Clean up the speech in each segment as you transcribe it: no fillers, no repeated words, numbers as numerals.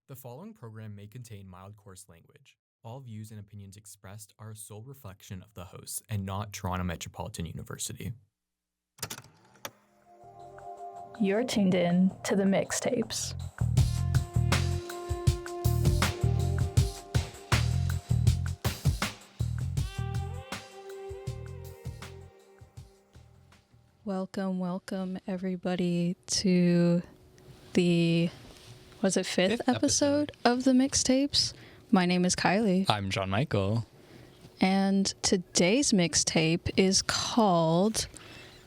The following program may contain mild coarse language. All views and opinions expressed are a sole reflection of the hosts and not Toronto Metropolitan University. You're tuned in to the Mixtapes. Welcome everybody to the, fifth episode of the Mixtapes? My name is Kaili. I'm John Michael. And today's mixtape is called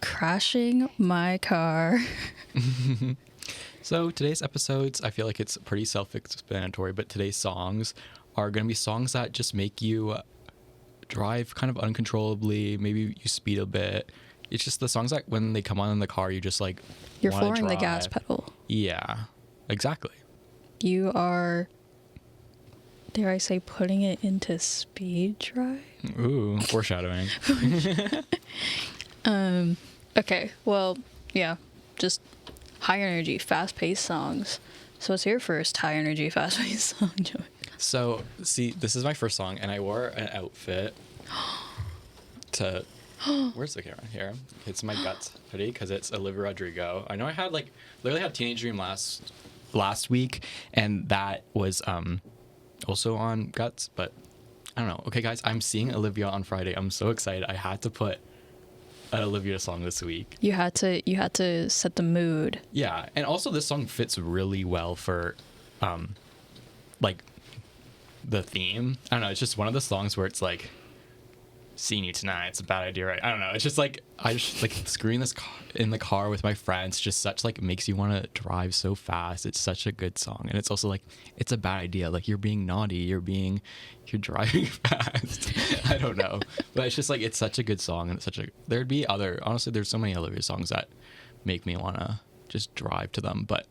Crashing My Car. So today's episodes, I feel like it's pretty self-explanatory, but today's songs are going to be songs that just make you drive kind of uncontrollably. Maybe you speed a bit. It's just the songs that when they come on in the car, you just like You're wanna flooring the drive. gas pedal. Yeah, exactly. You are, dare I say, putting it into speed drive? Ooh, foreshadowing. Okay, well, yeah, just high energy, fast-paced songs. So what's your first high energy, fast-paced song, Joey? So, see, this is my first song, and I wore an outfit to... Where's the camera? Here. It's my Guts hoodie, because it's Olivia Rodrigo. I know I had, literally had Teenage Dream last week, and that was also on Guts, but I don't know. Okay, guys, I'm seeing Olivia on Friday. I'm so excited. I had to put an Olivia song this week. You had to set the mood. Yeah, and also this song fits really well for the theme. I don't know, it's just one of the songs where it's like, seeing you tonight, it's a bad idea, right? I don't know, it's just like, I just like screwing this in the car with my friends, just such like makes you want to drive so fast. It's such a good song, and it's also like, it's a bad idea, like you're being naughty, you're driving fast. I don't know, but it's just like, it's such a good song, and it's such a, there'd be other, honestly there's so many other songs that make me want to just drive to them, but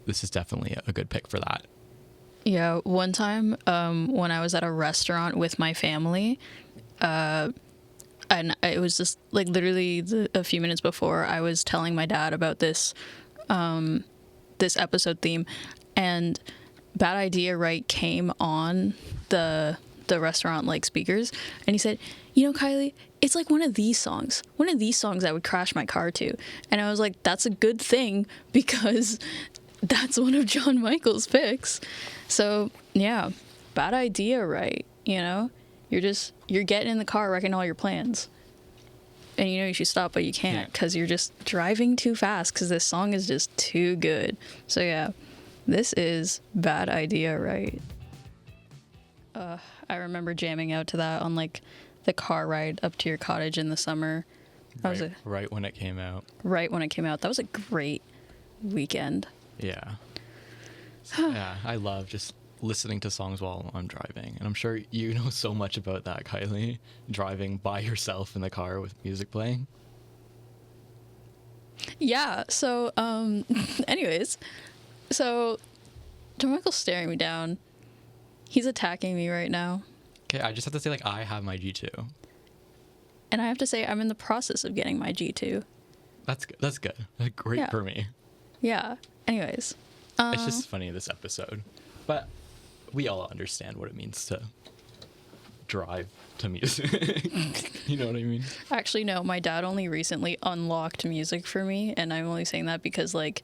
this is definitely a good pick for that. Yeah, one time when I was at a restaurant with my family, and it was just like literally a few minutes before, I was telling my dad about this this episode theme, and Bad Idea Right came on the restaurant like speakers, and he said, you know, Kylie, it's like one of these songs I would crash my car to. And I was like, that's a good thing, because that's one of John Michael's picks. So yeah, Bad Idea Right, you know, you're getting in the car wrecking all your plans, and you know you should stop, but you can't because you're just driving too fast, because this song is just too good. So yeah, this is Bad Idea Right. I remember jamming out to that on like the car ride up to your cottage in the summer. Right when it came out. Right when it came out. That was a great weekend. Yeah. Yeah, I love just listening to songs while I'm driving. And I'm sure you know so much about that, Kylie. Driving by yourself in the car with music playing. Yeah, so, anyways. So, John Michael's staring me down. He's attacking me right now. Okay, I just have to say, like, I have my G2. And I have to say, I'm in the process of getting my G2. That's good. That's good. That's great for me. Yeah. Anyways. It's just funny, this episode. But we all understand what it means to drive to music. You know what I mean? Actually, no. My dad only recently unlocked music for me. And I'm only saying that because, like,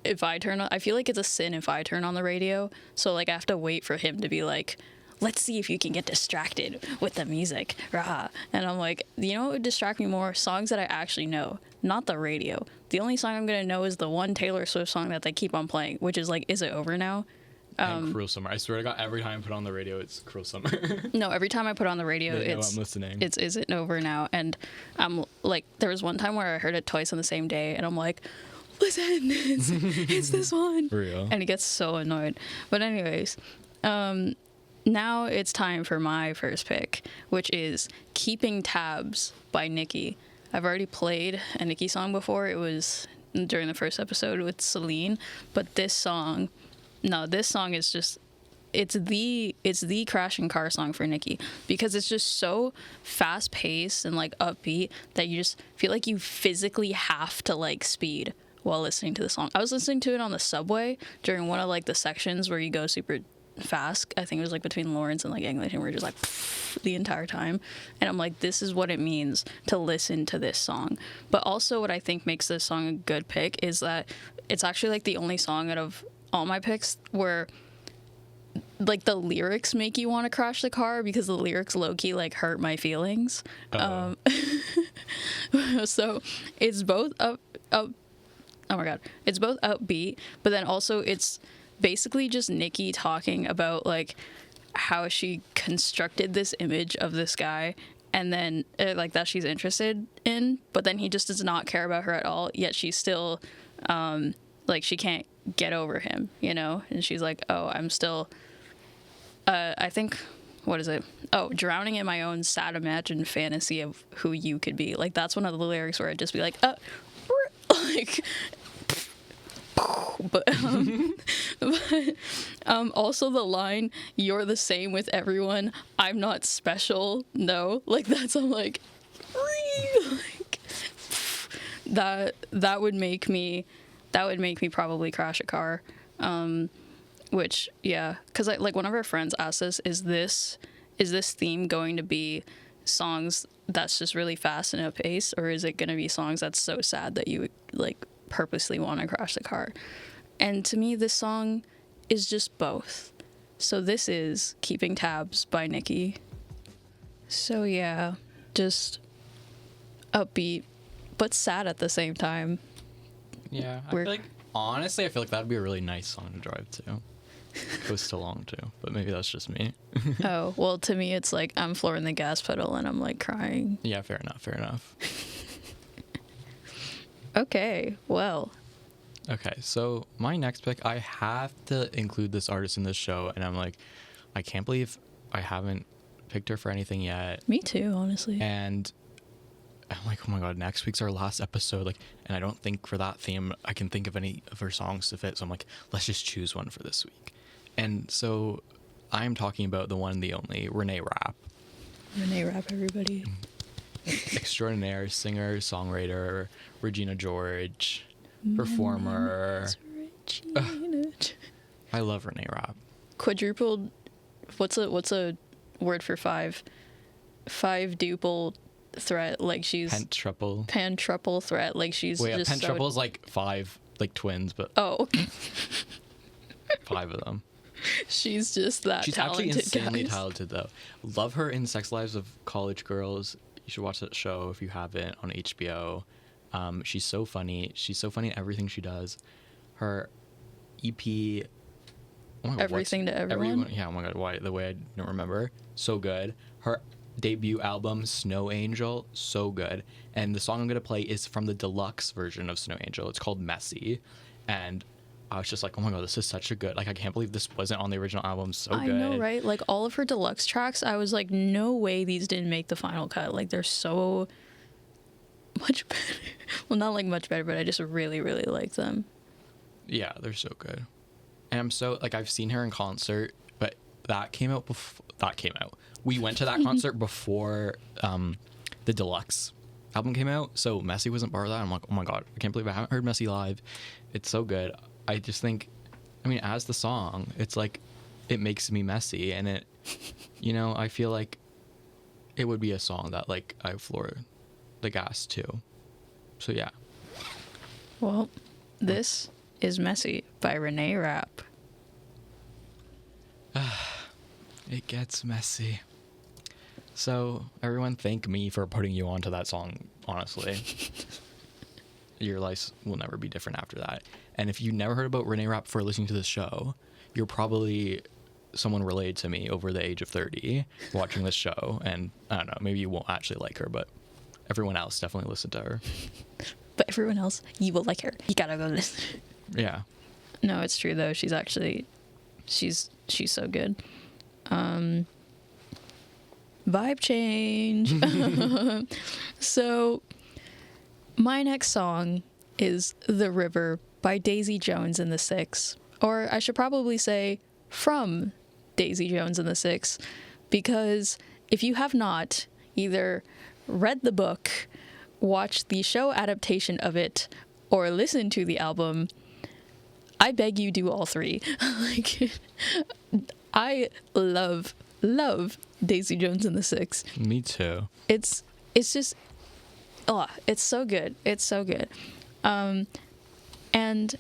if I turn on... I feel like it's a sin if I turn on the radio. So, like, I have to wait for him to be like, let's see if you can get distracted with the music. Rah. And I'm like, you know what would distract me more? Songs that I actually know, not the radio. The only song I'm going to know is the one Taylor Swift song that they keep on playing, which is like, Is It Over Now? And Cruel Summer. I swear to God, every time I put on the radio, it's Cruel Summer. No, every time I put on the radio, I'm listening. It's Is It Over Now? And I'm like, there was one time where I heard it twice on the same day, and I'm like, listen, it's this one. For real. And he gets so annoyed. But anyways, now it's time for my first pick, which is Keeping Tabs by Nicki. I've already played a Nicki song before. It was during the first episode with Celine. But this song is just, it's the crashing car song for Nicki, because it's just so fast paced and like upbeat that you just feel like you physically have to like speed while listening to the song. I was listening to it on the subway during one of like the sections where you go super fast. I think it was like between Lawrence and like English, and we're just like the entire time. And I'm like, this is what it means to listen to this song. But also what I think makes this song a good pick is that it's actually like the only song out of all my picks where like the lyrics make you want to crash the car, because the lyrics low-key like hurt my feelings. So it's both oh my god, it's both upbeat, but then also it's basically just Nikki talking about like how she constructed this image of this guy, and then like that she's interested in, but then he just does not care about her at all, yet she's still like she can't get over him, you know? And she's like, oh, I'm still I think, what is it? Oh, drowning in my own sad imagined fantasy of who you could be. Like, that's one of the lyrics where I'd just be like, like, but also the line, you're the same with everyone, I'm not special, no. Like, that's, I'm like, that would make me probably crash a car. Which, yeah, because like one of our friends asked us, is this theme going to be songs that's just really fast and at pace, or is it going to be songs that's so sad that you would like purposely want to crash the car? And to me, this song is just both. So this is Keeping Tabs by Nikki. So yeah, just upbeat, but sad at the same time. Yeah, I feel like, honestly, I feel like that'd be a really nice song to drive to. Goes too long too, but maybe that's just me. Oh, well, to me it's like I'm flooring the gas pedal and I'm like crying. Yeah, fair enough. Okay, well. Okay, so my next pick, I have to include this artist in this show, and I'm like, I can't believe I haven't picked her for anything yet. Me too, honestly. And I'm like, oh my god, next week's our last episode, like, and I don't think for that theme I can think of any of her songs to fit, so I'm like, let's just choose one for this week. And so I'm talking about the one and the only Renee Rapp. Renee Rapp, everybody. Extraordinaire singer, songwriter, Regina George, performer. I love Renee Rapp. Quadrupled, what's a word for five? Five-duple threat, like she's pantruple threat, like she's just pantruple is like five, like twins, but five of them. She's just that she's talented. She's actually insanely guys. talented though. Love her in Sex Lives of College Girls. You should watch that show if you haven't, on HBO. She's so funny. She's so funny in everything she does. Her EP, oh my god, Everything to Everyone. Yeah, oh my god, why the way I don't remember, so good. Her debut album, Snow Angel, so good. And the song I'm gonna play is from the deluxe version of Snow Angel. It's called Messy, and I was just like, oh my god, this is such a good, like, I can't believe this wasn't on the original album. So good. I know, right? Like, all of her deluxe tracks, I was like, no way these didn't make the final cut. Like, they're so much better. Well, not like much better, but I just really, really like them. Yeah, they're so good. And I'm so, like, I've seen her in concert, but that came out before, we went to that concert before the deluxe album came out, so Messy wasn't part of that. I'm like, oh my god, I can't believe I haven't heard Messy live. It's so good. I just think, I mean, as the song, it's like, it makes me messy, and it, you know, I feel like it would be a song that, like, I floor the gas to. So yeah. Well, this is Messy by Renee Rapp. It gets messy. So everyone thank me for putting you onto that song, honestly. Your life will never be different after that. And if you never heard about Renee Rapp before listening to this show, you're probably someone related to me over the age of 30 watching this show. And I don't know, maybe you won't actually like her, but everyone else definitely listen to her. But everyone else, you will like her. You gotta go listen. Yeah. No, it's true though. She's actually, she's so good. Vibe change. So my next song is The River by Daisy Jones and the Six. Or I should probably say from Daisy Jones and the Six, because if you have not either read the book, watched the show adaptation of it, or listen to the album, I beg you do all three. Like, I love Daisy Jones and the Six. Me too. It's just, oh, it's so good. It's so good. And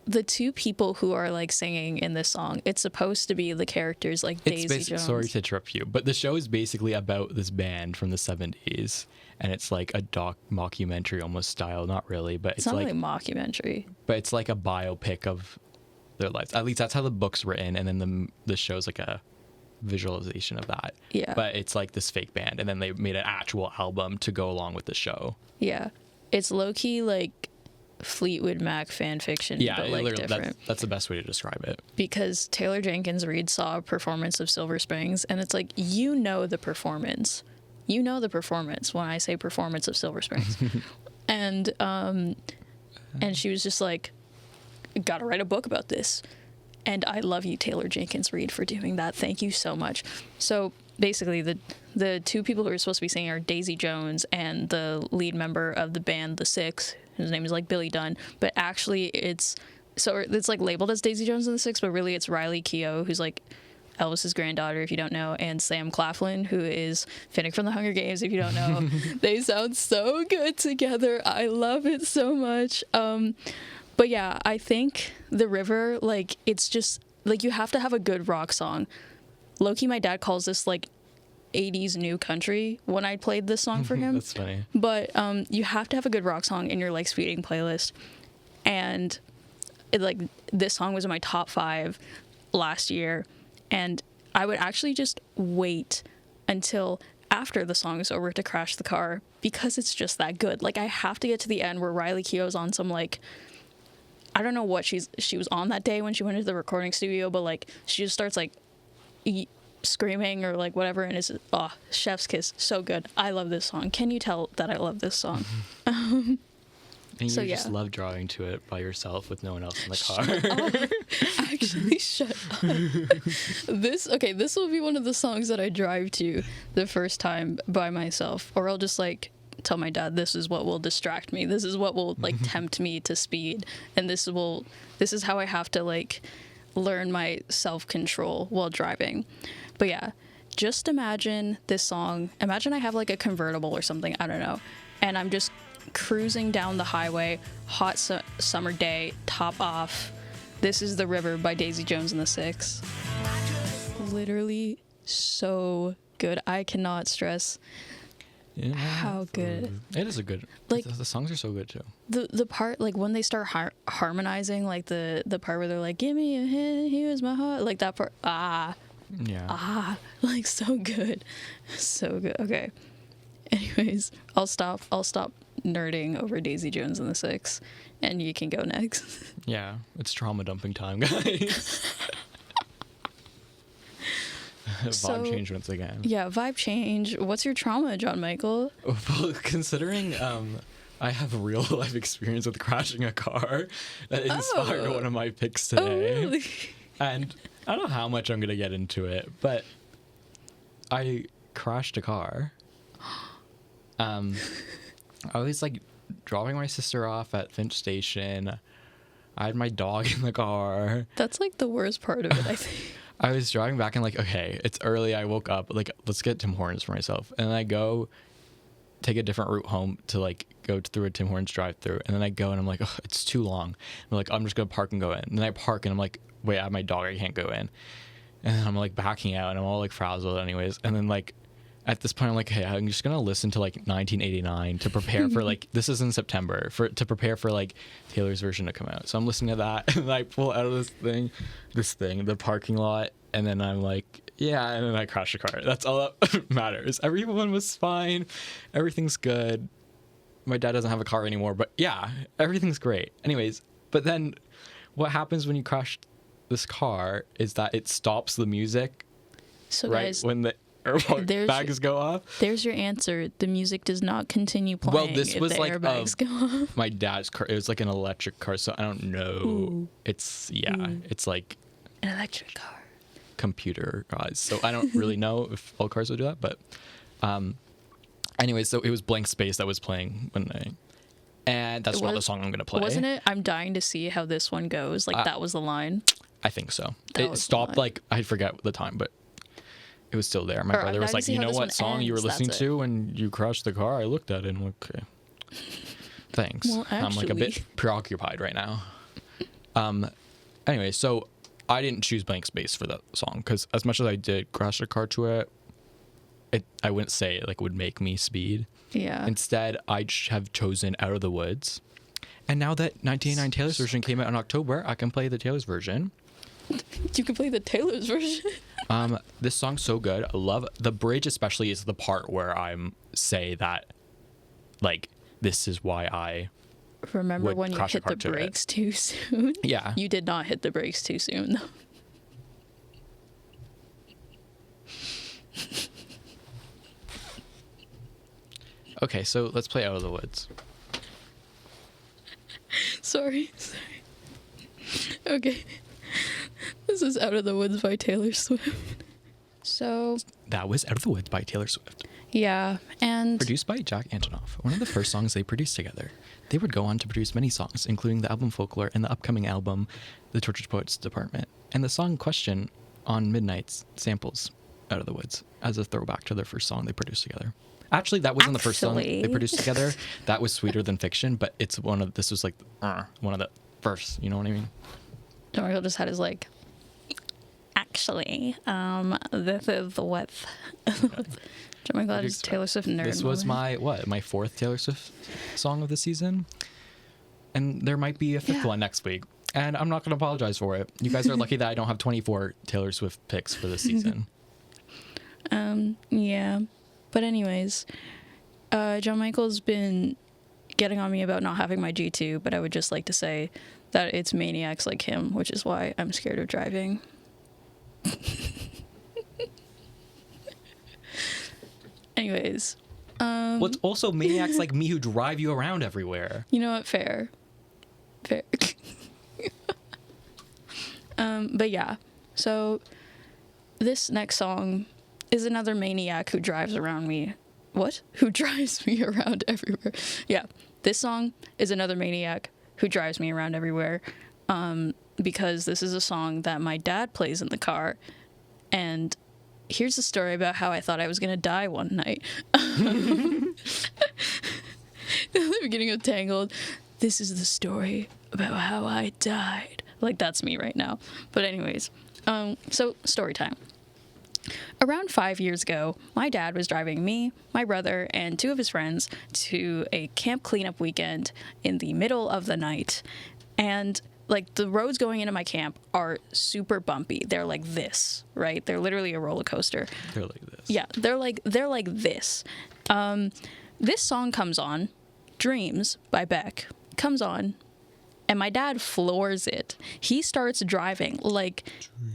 the two people who are like singing in this song, it's supposed to be the characters like Daisy Jones. Sorry to interrupt you, but the show is basically about this band from the 70s, and it's like a mockumentary almost style. Not really, but It's not like mockumentary. But it's like a biopic of their lives. At least that's how the book's written, and then the show's like a visualization of that. Yeah. But it's like this fake band, and then they made an actual album to go along with the show. Yeah. It's low-key like Fleetwood Mac fan fiction, Yeah, but like different. That's the best way to describe it. Because Taylor Jenkins Reid saw a performance of Silver Springs, and it's like, you know the performance. You know the performance when I say performance of Silver Springs. And she was just like, gotta write a book about this. And I love you, Taylor Jenkins Reid, for doing that. Thank you so much. So basically, the two people who are supposed to be singing are Daisy Jones and the lead member of the band, The Six. His name is like Billy Dunn. But actually, it's like labeled as Daisy Jones and the Six, but really it's Riley Keough, who's like Elvis's granddaughter, if you don't know, and Sam Claflin, who is Finnick from the Hunger Games, if you don't know. They sound so good together. I love it so much. But yeah, I think The River, like, it's just, like, you have to have a good rock song. Low-key, my dad calls this, like, 80s new country when I played this song for him. That's funny. But you have to have a good rock song in your, like, speeding playlist. And, this song was in my top 5 last year. And I would actually just wait until after the song is over to crash the car because it's just that good. Like, I have to get to the end where Riley Keough's on some, like, I don't know what she was on that day when she went into the recording studio, but like she just starts like screaming or like whatever, and it's chef's kiss. So good. I love this song. Can you tell that I love this song? And you just love driving to it by yourself with no one else in the car. Actually, shut up. This will be one of the songs that I drive to the first time by myself, or I'll just like tell my dad, this is what will distract me, this is what will like tempt me to speed, and this is how I have to like learn my self-control while driving. But yeah, just imagine this song, imagine I have like a convertible or something, I don't know, and I'm just cruising down the highway, hot summer day, top off. This is The River by Daisy Jones and the Six. Literally so good. I cannot stress how good it is. A good, like, the songs are so good too. The part like when they start harmonizing, like the part where they're like, give me a hint, here's my heart, like that part, like so good. Okay, anyways, I'll stop nerding over Daisy Jones and the Six, and you can go next. Yeah, it's trauma dumping time, guys. Vibe change once again. Yeah, vibe change. What's your trauma, John Michael? Well, considering I have a real life experience with crashing a car that inspired one of my picks today. Oh, really? And I don't know how much I'm going to get into it, but I crashed a car. I was like dropping my sister off at Finch Station. I had my dog in the car. That's like the worst part of it, I think. I was driving back and like, okay, it's early. I woke up, like, let's get Tim Hortons for myself. And then I go take a different route home to like go through a Tim Hortons drive-through. And then I go and I'm like, oh, it's too long. I'm like, I'm just going to park and go in. And then I park and I'm like, wait, I have my dog. I can't go in. And then I'm like backing out and I'm all like frazzled anyways. And then like at this point I'm like, hey, I'm just going to listen to like 1989 to prepare for like, this is in September, to prepare for like Taylor's version to come out. So I'm listening to that and I pull out of this thing, the parking lot. And then I'm like, yeah, and then I crash the car. That's all that matters. Everyone was fine. Everything's good. My dad doesn't have a car anymore, but yeah, everything's great. Anyways, but then what happens when you crash this car is that it stops the music. So right guys, when the airbags go off. There's your answer. The music does not continue playing. Well, this was the like airbags go off. My dad's car. It was like an electric car, so I don't know. Ooh. It's like an electric car. Computer guys, so I don't really know if all cars will do that, but anyways, so it was Blank Space that was playing when And that's not the song I'm going to play. Wasn't it? I'm dying to see how this one goes. Like, that was the line. I think so. That It was the stopped, line. like, I forget the time, but it was still there. My Or, brother I'm was dying to like, see you how know this what one song you were ends, listening that's to when you crashed the car? I looked at it and okay. Thanks. Well, I'm like a bit actually- preoccupied right now. Anyway, so I didn't choose Blank Space for that song because as much as I did crash the car to it, I wouldn't say it like would make me speed. Yeah. Instead, I have chosen Out of the Woods. And now that 1989 Taylor's version came out in October, I can play the Taylor's version. You can play the Taylor's version. This song's so good. I love the bridge, especially is the part where say that, like, this is why I Remember would when you crash a hit car the to it. brakes too soon? Yeah. You did not hit the brakes too soon, though. Okay, so let's play Out of the Woods. Sorry. Okay. This is Out of the Woods by Taylor Swift. So, That was Out of the Woods by Taylor Swift. yeah, and Produced by Jack Antonoff, one of the first songs they produced together. They would go on to produce many songs, including the album Folklore and the upcoming album The Tortured Poets Department. And the song Question on Midnight's samples Out of the Woods as a throwback to their first song they produced together. Actually, that wasn't the first song they Actually. produced together. That was Sweeter Than Fiction, but this was like one of the first, you know what I mean? Michael just had his like, actually, this is what. Michael had his Taylor Swift nerd. This was moment. my fourth Taylor Swift song of the season. And there might be a fifth one next week. And I'm not going to apologize for it. You guys are lucky that I don't have 24 Taylor Swift picks for this season. Yeah. But anyways, John Michael's been getting on me about not having my G2, but I would just like to say that it's maniacs like him, which is why I'm scared of driving. Anyways, Well, it's also maniacs like me who drive you around everywhere. you know what? Fair. But yeah, so this next song is another maniac who drives around me. What? Who drives me around everywhere? Yeah, this song is another maniac who drives me around everywhere. Because this is a song that my dad plays in the car. And here's a story about how I thought I was going to die one night. The beginning of Tangled. This is the story about how I died. Like, that's me right now. But anyways, so story time. Around 5 years ago, my dad was driving me, my brother, and two of his friends to a camp cleanup weekend in the middle of the night. And like the roads going into my camp are super bumpy. They're like this, right? They're literally a roller coaster. They're like this. Yeah, they're like this. This song comes on, Dreams by Beck comes on, and my dad floors it. He starts driving like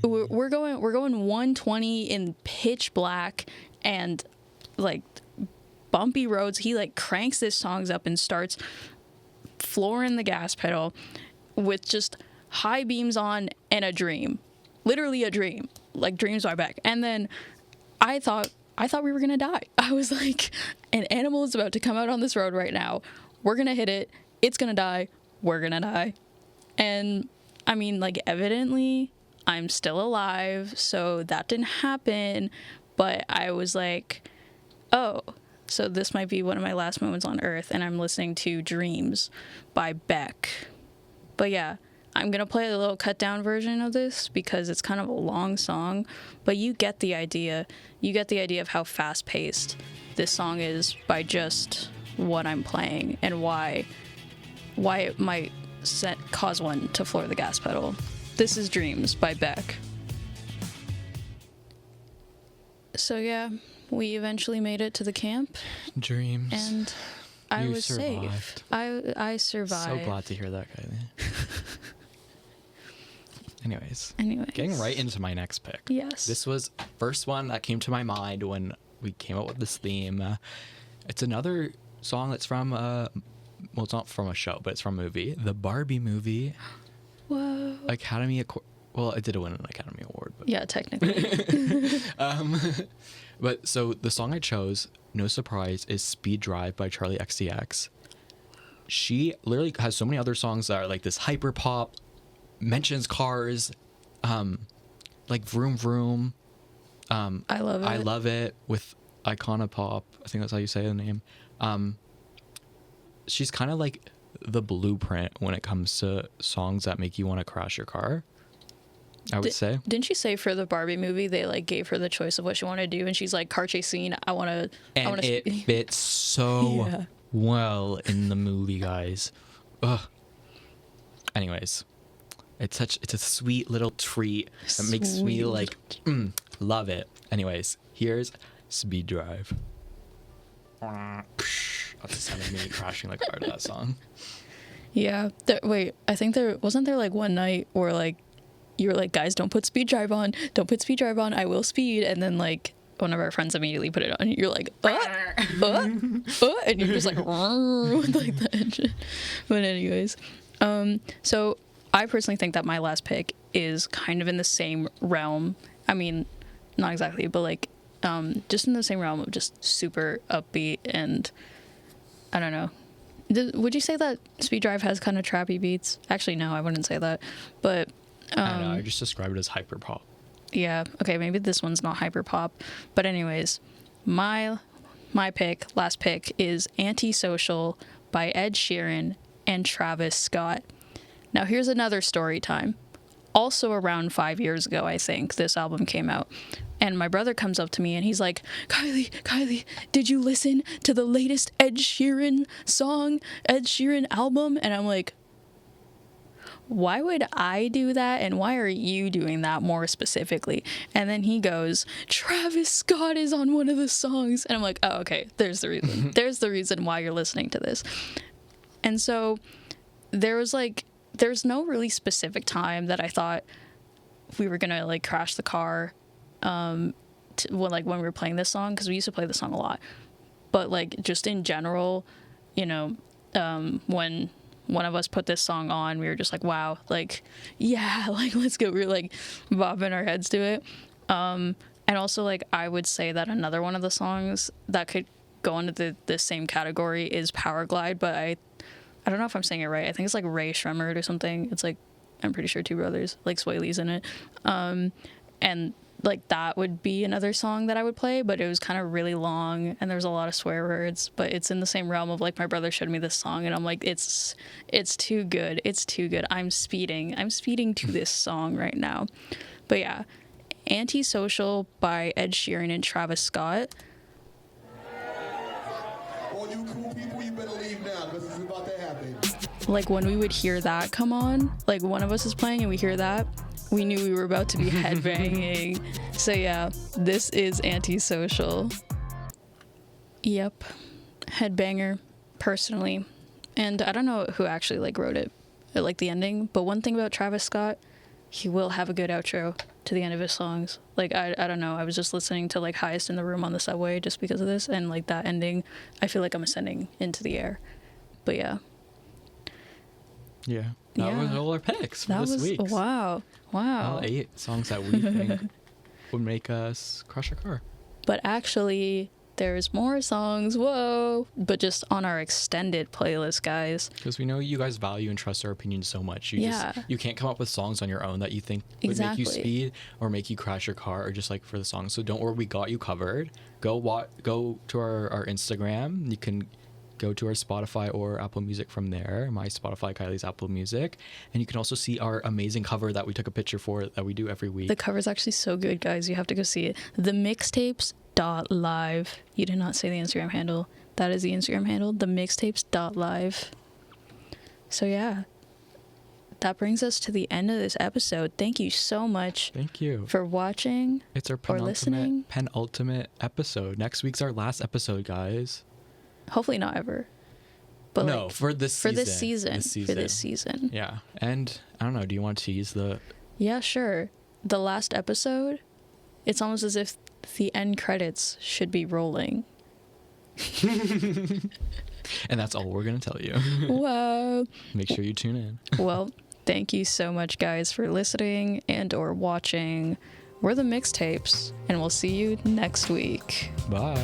we're going 120 in pitch black and like bumpy roads. He like cranks this songs up and starts flooring the gas pedal with just high beams on and a dream. Literally a dream. Like Dreams by Beck. And then I thought we were gonna die. I was like, an animal is about to come out on this road right now. We're gonna hit it. It's gonna die. We're gonna die. And I mean, like, evidently I'm still alive, so that didn't happen. But I was like, oh, so this might be one of my last moments on Earth, and I'm listening to Dreams by Beck. But yeah, I'm going to play a little cut down version of this because it's kind of a long song, but you get the idea. You get the idea of how fast paced this song is by just what I'm playing and why it might cause one to floor the gas pedal. This is Dreams by Beck. So yeah, we eventually made it to the camp Dreams. and I You was safe. survived. I survived. So glad to hear that, Kylie. Anyways, Anyways. getting right into my next pick. Yes. This was first one that came to my mind when we came up with this theme. It's another song that's from well, it's not from a show, but it's from a movie, the Barbie movie. Whoa. Well, it did win an Academy Award, but Yeah, technically. but so the song I chose, no surprise, is Speed Drive by Charlie XCX. she literally has so many other songs that are like this hyper pop, mentions cars, like Vroom Vroom. I love it. I Love It with Iconopop. I think that's how you say the name. She's kind of like the blueprint when it comes to songs that make you want to crash your car, I would say. Didn't she say for the Barbie movie they like gave her the choice of what she wanted to do, and she's like, car chase scene, I want to. And it fits so Yeah. well in the movie, guys. Ugh. Anyways, it's a sweet little treat that makes me Sweet like love it. Anyways, here's Speed Drive. That's the sound of me crashing the car to that song. Yeah. Wait, I think there wasn't there like one night where like you were like, guys, don't put Speed Drive on. Don't put Speed Drive on. I will speed. And then like one of our friends immediately put it on. And you're like, and you're just like, with like the engine. But anyways, so I personally think that my last pick is kind of in the same realm. I mean, not exactly, but like just in the same realm of just super upbeat, and I don't know. Would you say that Speed Drive has kind of trappy beats? Actually, no, I wouldn't say that. But I don't know. I just describe it as hyper pop. yeah, okay, maybe this one's not hyper pop. But anyways, my last pick is Antisocial by Ed Sheeran and Travis Scott. Now here's another story time. Also around 5 years ago, I think, this album came out. And my brother comes up to me and he's like, Kylie, did you listen to the latest Ed Sheeran album? And I'm like, why would I do that? And why are you doing that more specifically? And then he goes, Travis Scott is on one of the songs. And I'm like, oh, okay, there's the reason. There's the reason why you're listening to this. And so there's no really specific time that I thought we were gonna like crash the car when we were playing this song, because we used to play this song a lot. But like just in general, you know, when one of us put this song on, we were just like, wow, like, yeah, like, let's go. We were like bobbing our heads to it. And also, like, I would say that another one of the songs that could go into the same category is Power Glide, but I don't know if I'm saying it right. I think it's like Ray Shremmerd or something. It's like, I'm pretty sure two brothers, like Sway Lee's in it. And like that would be another song that I would play, but it was kind of really long and there was a lot of swear words, but it's in the same realm of like my brother showed me this song and I'm like, it's too good. It's too good. I'm speeding to this song right now. But yeah, Antisocial by Ed Sheeran and Travis Scott. All you cool people, you better leave now because it's about to happen. Like when we would hear that come on, like one of us is playing and we hear that, we knew we were about to be headbanging. So yeah, this is Antisocial. Yep, headbanger, personally. And I don't know who actually like wrote it, like the ending, but one thing about Travis Scott, he will have a good outro to the end of his songs. Like I don't know, I was just listening to like Highest in the Room on the subway just because of this, and like that ending, I feel like I'm ascending into the air. But yeah. Yeah. That was all our picks for this week. Wow. All 8 songs that we think would make us crush our car. But actually, there's more songs, but just on our extended playlist, guys. Because we know you guys value and trust our opinions so much. You can't come up with songs on your own that you think would make you speed or make you crash your car or just like for the song. So don't worry, we got you covered. Go to our Instagram. You can go to our Spotify or Apple Music from there. My Spotify, Kaili's Apple Music. And you can also see our amazing cover that we took a picture for that we do every week. The cover's actually so good, guys. You have to go see it. The Mixtapes.live. You did not say the Instagram handle. That is the Instagram handle. The Mixtapes.live. So yeah, that brings us to the end of this episode. Thank you so much. Thank you for watching. It's our penultimate episode. Next week's our last episode, guys. Hopefully not ever. But no, like, for this season. For this season. Yeah. And I don't know, do you want to tease the... Yeah, sure. The last episode, it's almost as if the end credits should be rolling. And that's all we're going to tell you. Wow. Make sure you tune in. Well, thank you so much, guys, for listening and or watching. We're the Mixtapes, and we'll see you next week. Bye.